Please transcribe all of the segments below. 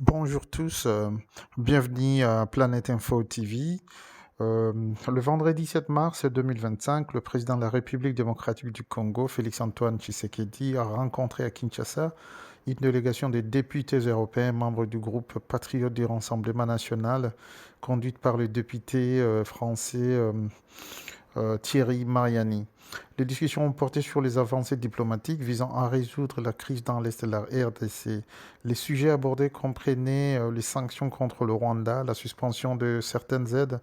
Bonjour tous, bienvenue à Planète Info TV. Le vendredi 7 mars 2025, le président de la République démocratique du Congo, Félix-Antoine Tshisekedi, a rencontré à Kinshasa une délégation des députés européens membres du groupe Patriotes du Rassemblement national, conduite par le député français Thierry Mariani. Les discussions ont porté sur les avancées diplomatiques visant à résoudre la crise dans l'Est de la RDC. Les sujets abordés comprenaient les sanctions contre le Rwanda, la suspension de certaines aides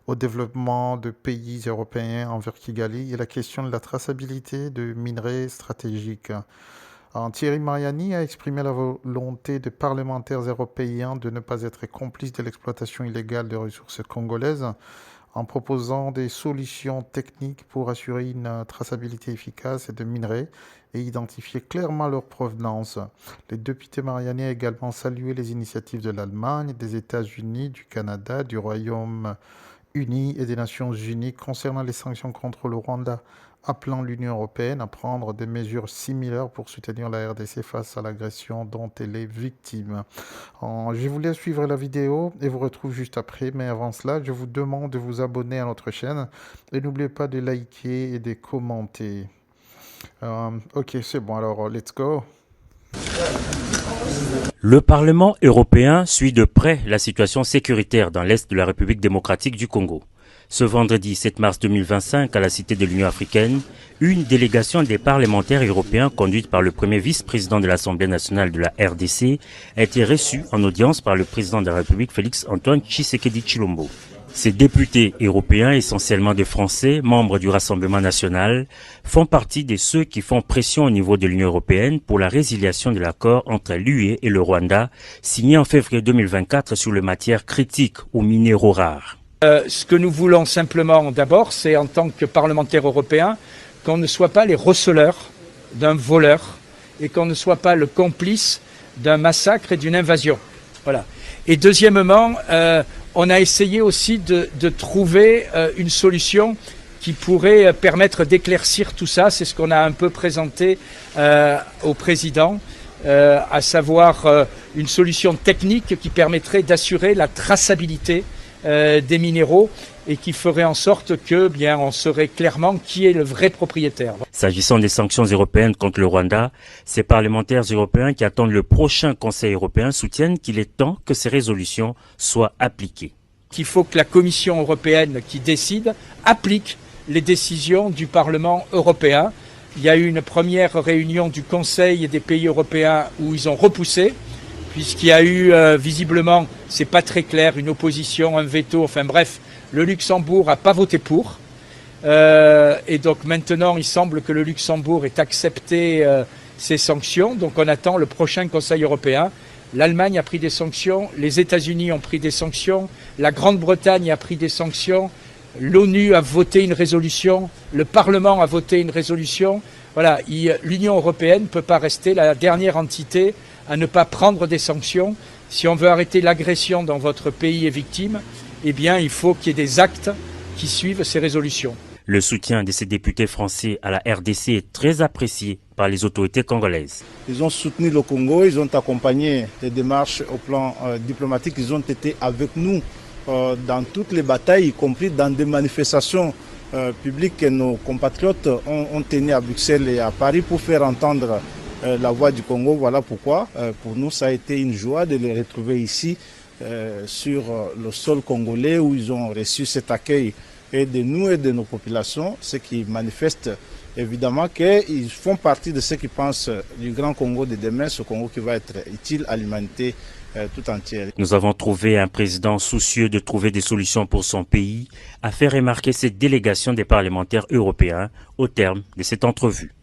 au développement de pays européens envers Kigali et la question de la traçabilité de minerais stratégiques. Thierry Mariani a exprimé la volonté des parlementaires européens de ne pas être complices de l'exploitation illégale des ressources congolaises en proposant des solutions techniques pour assurer une traçabilité efficace de minerais et identifier clairement leur provenance. Le député Mariani a également salué les initiatives de l'Allemagne, des États-Unis, du Canada, du Royaume-Uni et des Nations Unies concernant les sanctions contre le Rwanda, appelant l'Union européenne à prendre des mesures similaires pour soutenir la RDC face à l'agression dont elle est victime. Je vous laisse suivre la vidéo et vous retrouve juste après, mais avant cela, je vous demande de vous abonner à notre chaîne et n'oubliez pas de liker et de commenter. Ok, c'est bon, alors let's go. Le Parlement européen suit de près la situation sécuritaire dans l'Est de la République démocratique du Congo. Ce vendredi 7 mars 2025, à la Cité de l'Union africaine, une délégation des parlementaires européens conduite par le premier vice-président de l'Assemblée nationale de la RDC a été reçue en audience par le président de la République Félix-Antoine Tshisekedi Tshilombo. Ces députés européens, essentiellement des Français, membres du Rassemblement national, font partie de ceux qui font pression au niveau de l'Union européenne pour la résiliation de l'accord entre l'UE et le Rwanda, signé en février 2024 sur les matières critiques aux minéraux rares. Ce que nous voulons simplement d'abord, c'est en tant que parlementaires européens, qu'on ne soit pas les receleurs d'un voleur et qu'on ne soit pas le complice d'un massacre et d'une invasion. Voilà. Et deuxièmement, on a essayé aussi de trouver une solution qui pourrait permettre d'éclaircir tout ça. C'est ce qu'on a un peu présenté au président, à savoir une solution technique qui permettrait d'assurer la traçabilité des minéraux et qui ferait en sorte que, bien, on saurait clairement qui est le vrai propriétaire. S'agissant des sanctions européennes contre le Rwanda, ces parlementaires européens qui attendent le prochain Conseil européen soutiennent qu'il est temps que ces résolutions soient appliquées. Qu'il faut que la Commission européenne qui décide applique les décisions du Parlement européen. Il y a eu une première réunion du Conseil et des pays européens où ils ont repoussé, puisqu'il y a eu visiblement, c'est pas très clair, une opposition, un veto, enfin bref, le Luxembourg n'a pas voté pour. Et donc maintenant, il semble que le Luxembourg ait accepté ces sanctions. Donc on attend le prochain Conseil européen. L'Allemagne a pris des sanctions, les États-Unis ont pris des sanctions, la Grande-Bretagne a pris des sanctions, l'ONU a voté une résolution, le Parlement a voté une résolution. Voilà, l'Union européenne ne peut pas rester la dernière entité à ne pas prendre des sanctions. Si on veut arrêter l'agression dont votre pays est victime, eh bien, il faut qu'il y ait des actes qui suivent ces résolutions. Le soutien de ces députés français à la RDC est très apprécié par les autorités congolaises. Ils ont soutenu le Congo, ils ont accompagné les démarches au plan diplomatique, ils ont été avec nous dans toutes les batailles, y compris dans des manifestations publiques que nos compatriotes ont tenues à Bruxelles et à Paris pour faire entendre la voix du Congo. Voilà pourquoi pour nous ça a été une joie de les retrouver ici sur le sol congolais où ils ont reçu cet accueil et de nous et de nos populations, ce qui manifeste évidemment qu'ils font partie de ceux qui pensent du grand Congo de demain, ce Congo qui va être utile à l'humanité tout entière. Nous avons trouvé un président soucieux de trouver des solutions pour son pays, a fait remarquer cette délégation des parlementaires européens au terme de cette entrevue.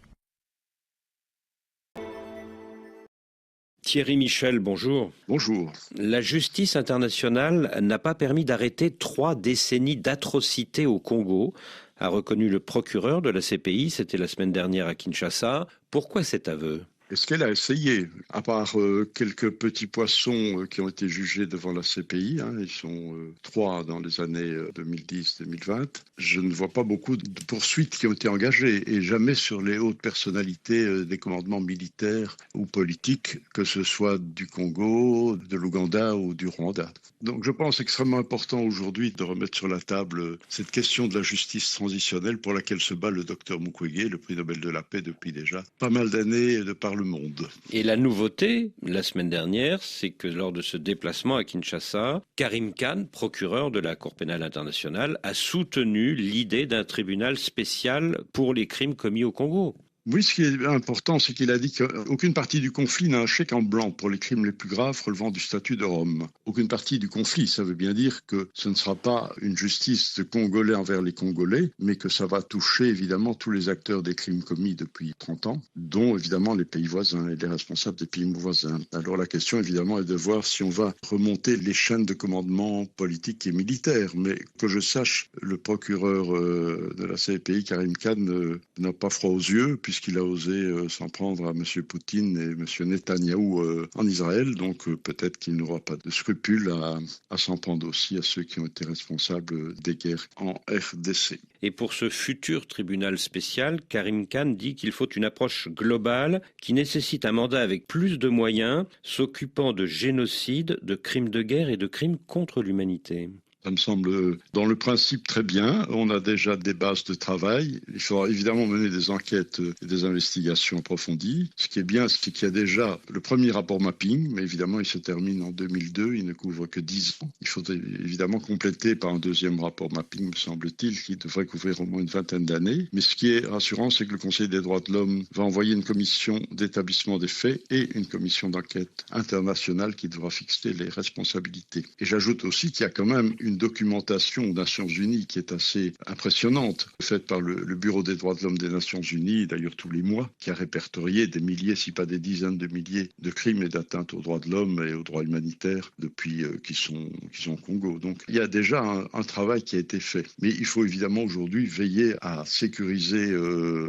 Thierry Michel, bonjour. Bonjour. La justice internationale n'a pas permis d'arrêter 3 décennies d'atrocités au Congo, a reconnu le procureur de la CPI, c'était la semaine dernière à Kinshasa. Pourquoi cet aveu ? Est-ce qu'elle a essayé? À part quelques petits poissons qui ont été jugés devant la CPI, hein, ils sont 3 dans les années 2010-2020, je ne vois pas beaucoup de poursuites qui ont été engagées et jamais sur les hautes personnalités des commandements militaires ou politiques, que ce soit du Congo, de l'Ouganda ou du Rwanda. Donc je pense extrêmement important aujourd'hui de remettre sur la table cette question de la justice transitionnelle pour laquelle se bat le docteur Mukwege, le prix Nobel de la paix depuis déjà pas mal d'années de par le monde. Et la nouveauté, la semaine dernière, c'est que lors de ce déplacement à Kinshasa, Karim Khan, procureur de la Cour pénale internationale, a soutenu l'idée d'un tribunal spécial pour les crimes commis au Congo. Oui, ce qui est important, c'est qu'il a dit qu'aucune partie du conflit n'a un chèque en blanc pour les crimes les plus graves relevant du statut de Rome. Aucune partie du conflit, ça veut bien dire que ce ne sera pas une justice de Congolais envers les Congolais, mais que ça va toucher évidemment tous les acteurs des crimes commis depuis 30 ans, dont évidemment les pays voisins et les responsables des pays voisins. Alors la question évidemment est de voir si on va remonter les chaînes de commandement politiques et militaires, mais que je sache, le procureur de la CPI, Karim Khan, n'a pas froid aux yeux, puisqu'il a osé s'en prendre à M. Poutine et M. Netanyahou en Israël. Donc peut-être qu'il n'aura pas de scrupules à s'en prendre aussi à ceux qui ont été responsables des guerres en RDC. Et pour ce futur tribunal spécial, Karim Khan dit qu'il faut une approche globale qui nécessite un mandat avec plus de moyens, s'occupant de génocide, de crimes de guerre et de crimes contre l'humanité. Ça me semble, dans le principe, très bien. On a déjà des bases de travail. Il faudra évidemment mener des enquêtes et des investigations approfondies. Ce qui est bien, c'est qu'il y a déjà le premier rapport mapping, mais évidemment, il se termine en 2002. Il ne couvre que 10 ans. Il faut évidemment compléter par un deuxième rapport mapping, me semble-t-il, qui devrait couvrir au moins une vingtaine d'années. Mais ce qui est rassurant, c'est que le Conseil des droits de l'homme va envoyer une commission d'établissement des faits et une commission d'enquête internationale qui devra fixer les responsabilités. Et j'ajoute aussi qu'il y a quand même une documentation aux Nations Unies qui est assez impressionnante, faite par le Bureau des droits de l'homme des Nations Unies, d'ailleurs tous les mois, qui a répertorié des milliers, si pas des dizaines de milliers de crimes et d'atteintes aux droits de l'homme et aux droits humanitaires depuis qu'ils sont au Congo. Donc il y a déjà un travail qui a été fait. Mais il faut évidemment aujourd'hui veiller à sécuriser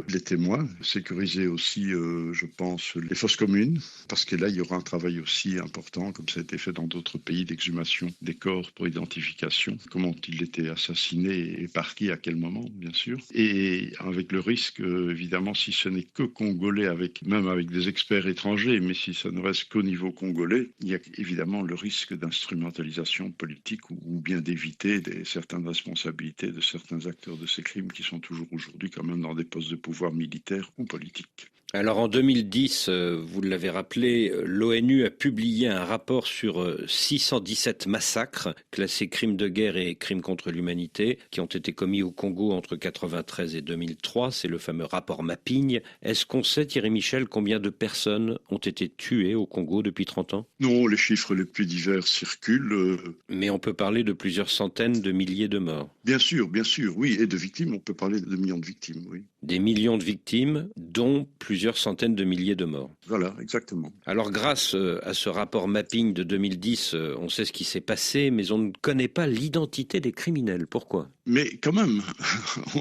les témoins, sécuriser aussi, je pense, les fosses communes, parce que là, il y aura un travail aussi important, comme ça a été fait dans d'autres pays, d'exhumation des corps pour identification, comment il était assassiné et par qui, à quel moment, bien sûr. Et avec le risque, évidemment, si ce n'est que congolais, même avec des experts étrangers, mais si ça ne reste qu'au niveau congolais, il y a évidemment le risque d'instrumentalisation politique ou bien d'éviter certaines responsabilités de certains acteurs de ces crimes qui sont toujours aujourd'hui quand même dans des postes de pouvoir militaires ou politiques. Alors en 2010, vous l'avez rappelé, l'ONU a publié un rapport sur 617 massacres classés crimes de guerre et crimes contre l'humanité qui ont été commis au Congo entre 1993 et 2003. C'est le fameux rapport Mapping. Est-ce qu'on sait, Thierry Michel, combien de personnes ont été tuées au Congo depuis 30 ans? Non, les chiffres les plus divers circulent. Mais on peut parler de plusieurs centaines de milliers de morts. Bien sûr, oui. Et de victimes, on peut parler de millions de victimes, oui. Des millions de victimes, dont plusieurs centaines de milliers de morts. Voilà, exactement. Alors grâce à ce rapport Mapping de 2010, on sait ce qui s'est passé, mais on ne connaît pas l'identité des criminels. Pourquoi? Mais quand même,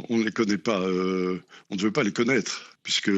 on ne les connaît pas, on ne veut pas les connaître. Puisque,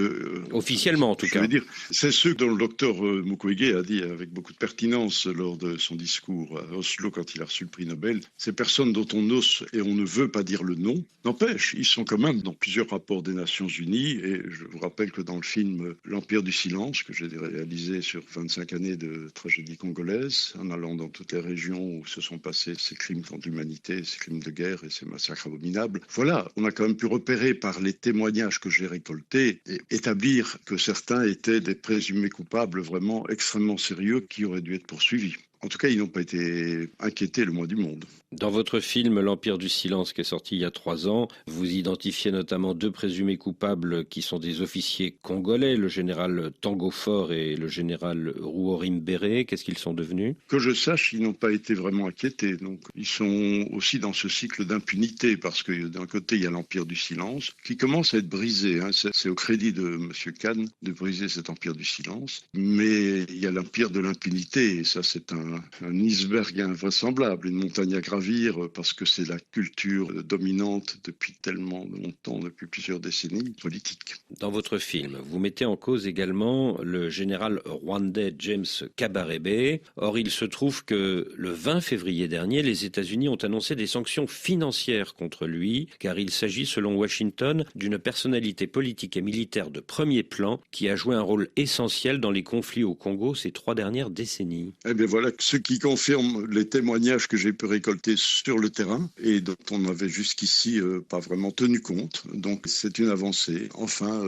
officiellement en tout cas. Je veux dire, c'est ceux dont le docteur Mukwege a dit avec beaucoup de pertinence lors de son discours à Oslo quand il a reçu le prix Nobel, ces personnes dont on n'ose et on ne veut pas dire le nom, n'empêche, ils sont quand même dans plusieurs rapports des Nations Unies et je vous rappelle que dans le film L'Empire du silence, que j'ai réalisé sur 25 années de tragédie congolaise, en allant dans toutes les régions où se sont passés ces crimes contre l'humanité, ces crimes de guerre et ces massacres abominables, voilà, on a quand même pu repérer par les témoignages que j'ai récoltés et établir que certains étaient des présumés coupables vraiment extrêmement sérieux qui auraient dû être poursuivis. En tout cas, ils n'ont pas été inquiétés le moins du monde. Dans votre film L'Empire du silence qui est sorti il y a 3 ans, vous identifiez notamment 2 présumés coupables qui sont des officiers congolais, le général Tango Fort et le général Rouhorim Béré. Qu'est-ce qu'ils sont devenus? Que je sache, ils n'ont pas été vraiment inquiétés. Donc, ils sont aussi dans ce cycle d'impunité parce que d'un côté, il y a l'Empire du silence qui commence à être brisé. C'est au crédit de M. Khan de briser cet Empire du silence. Mais il y a l'Empire de l'impunité et ça, c'est un un iceberg invraisemblable, une montagne à gravir, parce que c'est la culture dominante depuis tellement longtemps, depuis plusieurs décennies, politique. Dans votre film, vous mettez en cause également le général rwandais James Kabarebe. Or, il se trouve que le 20 février dernier, les États-Unis ont annoncé des sanctions financières contre lui, car il s'agit, selon Washington, d'une personnalité politique et militaire de premier plan qui a joué un rôle essentiel dans les conflits au Congo ces 3 dernières décennies. Eh bien voilà, ce qui confirme les témoignages que j'ai pu récolter sur le terrain et dont on n'avait jusqu'ici pas vraiment tenu compte. Donc c'est une avancée. Enfin,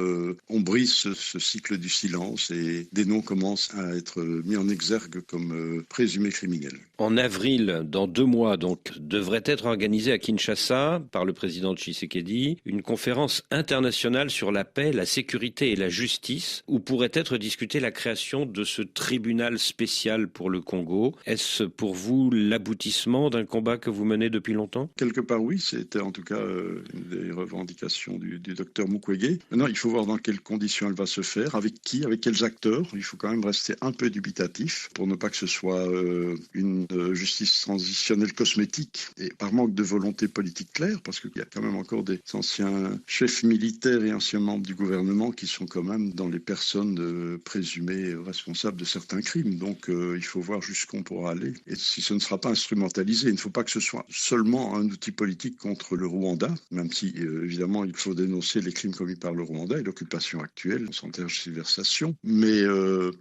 on brise ce cycle du silence et des noms commencent à être mis en exergue comme présumés criminels. En avril, dans 2 mois, donc, devrait être organisée à Kinshasa, par le président Tshisekedi, une conférence internationale sur la paix, la sécurité et la justice, où pourrait être discutée la création de ce tribunal spécial pour le Congo. Est-ce pour vous l'aboutissement d'un combat que vous menez depuis longtemps ? Quelque part oui, c'était en tout cas une des revendications du docteur Mukwege. Maintenant, il faut voir dans quelles conditions elle va se faire, avec qui, avec quels acteurs. Il faut quand même rester un peu dubitatif pour ne pas que ce soit une justice transitionnelle cosmétique et par manque de volonté politique claire, parce qu'il y a quand même encore des anciens chefs militaires et anciens membres du gouvernement qui sont quand même dans les personnes présumées responsables de certains crimes. Donc il faut voir jusqu'où on pourra aller et si ce ne sera pas instrumentalisé. Il ne faut pas que ce soit seulement un outil politique contre le Rwanda, même si évidemment il faut dénoncer les crimes commis par le Rwanda et l'occupation actuelle sans tergiversation. Mais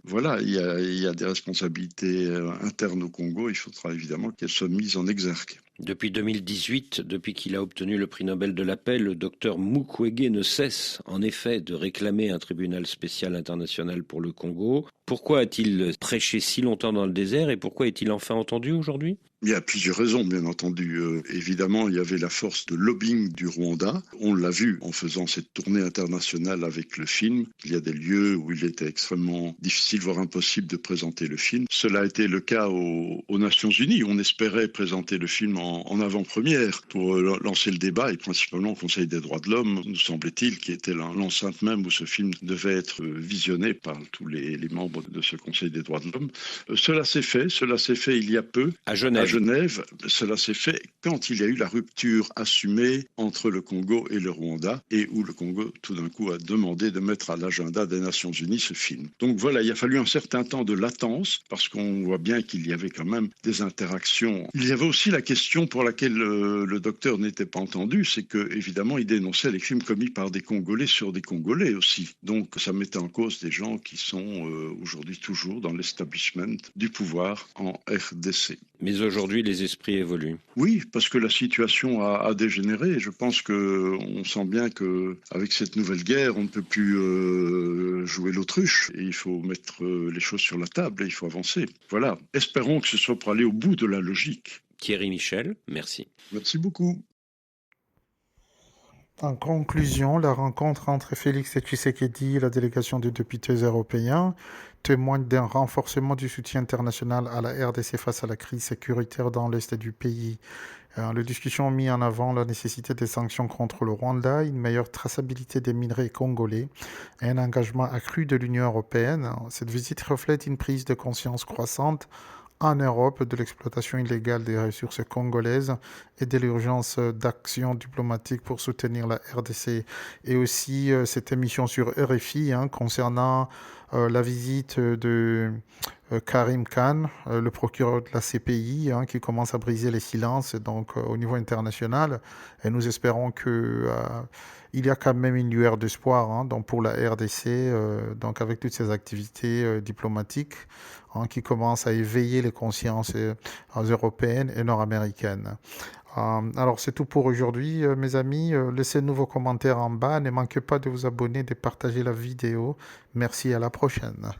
voilà, il y a des responsabilités internes au Congo. Il faudra évidemment qu'elles soient mises en exergue. Depuis 2018, depuis qu'il a obtenu le prix Nobel de la paix, le docteur Mukwege ne cesse en effet de réclamer un tribunal spécial international pour le Congo. Pourquoi a-t-il prêché si longtemps dans le désert et pourquoi est-il enfin entendu aujourd'hui ? Il y a plusieurs raisons, bien entendu. Évidemment, il y avait la force de lobbying du Rwanda. On l'a vu en faisant cette tournée internationale avec le film. Il y a des lieux où il était extrêmement difficile, voire impossible de présenter le film. Cela a été le cas aux Nations Unies. On espérait présenter le film en avant-première pour lancer le débat et principalement au Conseil des droits de l'homme, nous semblait-il, qui était l'enceinte même où ce film devait être visionné par tous les membres de ce Conseil des droits de l'homme. Cela s'est fait il y a peu. À Genève, cela s'est fait quand il y a eu la rupture assumée entre le Congo et le Rwanda et où le Congo, tout d'un coup, a demandé de mettre à l'agenda des Nations Unies ce film. Donc voilà, il a fallu un certain temps de latence parce qu'on voit bien qu'il y avait quand même des interactions. Il y avait aussi la question pour laquelle le docteur n'était pas entendu, c'est que évidemment, il dénonçait les crimes commis par des Congolais sur des Congolais aussi. Donc ça mettait en cause des gens qui sont aujourd'hui toujours dans l'establishment du pouvoir en RDC. Mais aujourd'hui, les esprits évoluent. Oui, parce que la situation a dégénéré. Et je pense qu'on sent bien qu'avec cette nouvelle guerre, on ne peut plus jouer l'autruche. Et il faut mettre les choses sur la table et il faut avancer. Voilà. Espérons que ce soit pour aller au bout de la logique. Thierry Michel, merci. Merci beaucoup. En conclusion, la rencontre entre Félix Tshisekedi et la délégation des députés européens témoigne d'un renforcement du soutien international à la RDC face à la crise sécuritaire dans l'est du pays. Les discussions ont mis en avant la nécessité des sanctions contre le Rwanda, une meilleure traçabilité des minerais congolais et un engagement accru de l'Union européenne. Cette visite reflète une prise de conscience croissante en Europe de l'exploitation illégale des ressources congolaises et de l'urgence d'action diplomatique pour soutenir la RDC. Et aussi cette émission sur RFI concernant la visite de Karim Khan, le procureur de la CPI, qui commence à briser les silences donc, au niveau international. Et nous espérons que il y a quand même une lueur d'espoir donc pour la RDC, donc avec toutes ces activités diplomatiques qui commencent à éveiller les consciences européennes et nord-américaines. Alors c'est tout pour aujourd'hui mes amis, laissez-nous vos commentaires en bas, ne manquez pas de vous abonner, de partager la vidéo, merci, à la prochaine.